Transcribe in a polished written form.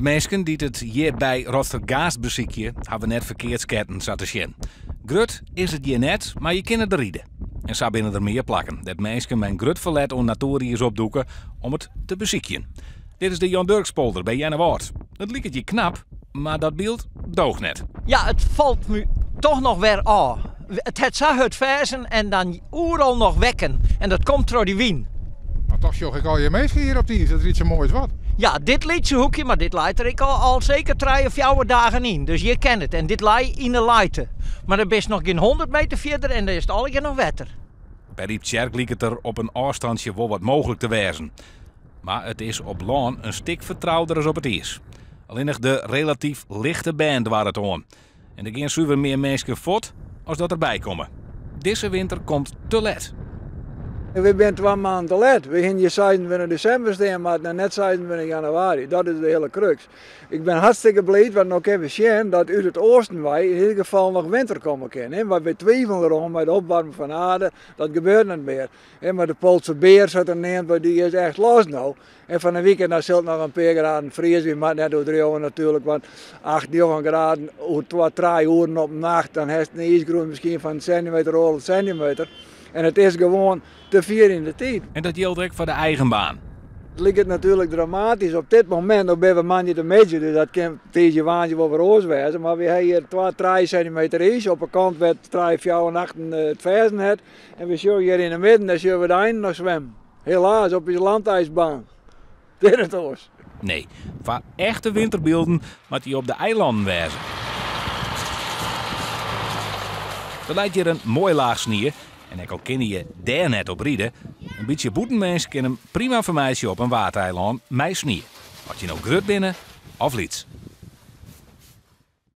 De mensen die het hier bij Rottergaast beziekje, hebben net verkeersketten zat te zien. Grut is het je net, maar je kan het rieden. En zo binnen er meer plakken. Dat mensen met een grut verlet om naturiërs opdoeken om het te beziekjen. Dit is de Jan Dirkspolder bij Jennewaard. Het liep het je knap, maar dat beeld doogt net. Ja, het valt me toch nog weer aan. Het zag het versen en dan overal nog wekken. En dat komt door die wien. Maar toch zocht ik al je mensen hier op die, dat er iets zo moois wat. Ja, dit liet hoekje, maar dit leidt er ik al zeker 3 of 4 dagen in. Dus je kent het. En dit lei in de leite. Maar er is nog geen 100 meter verder en dan is het al nog wetter. Bij Rieptjerk liep het er op een afstandje wel wat mogelijk te wezen. Maar het is op Laan een stuk vertrouwder als op het is. Alleen nog de relatief lichte band waar het om. En er gaan zuiver meer mensen voort als dat erbij komen. Deze winter komt te let. We zijn 2 maanden te laat. We gingen je 26 december staan, maar net 26 januari. Dat is de hele crux. Ik ben hartstikke blij, want ook even zien dat uit het oosten wij in ieder geval nog winter komen kan. Maar we twijfelen erom bij de opwarming van aarde, dat gebeurt niet meer. Maar de Poolse beer zit er neer, die is echt los nou. En van een weekend dan zult nog een paar graden vriezen. Maar net door 3 uur natuurlijk, want 8, 9 graden, 2-3 uur op nacht, dan heeft een ijsgroen misschien van centimeter over centimeter. En het is gewoon te vier in de tijd. En dat geldt ook voor de eigen baan. Het lijkt natuurlijk dramatisch. Op dit moment nog ben we manje de meisje, dus dat kan deze waantje wel voor wezen. Maar we hebben hier 2-3 centimeter ijs. Op een kant werd 3, 4 nachten het versen het. En we zullen hier in het midden, dan zullen we de einde nog zwemmen. Helaas, op je landijsbaan. Dit is het oors. Nee, voor echte winterbeelden moet hij op de eilanden wezen. Er lijkt hier een mooi laag sneeuw. En ik al ken je daar net op rieden. Een beetje boetenmens kan hem prima vermijden op een watereiland met sneeuw. Had je nou grut binnen of liets.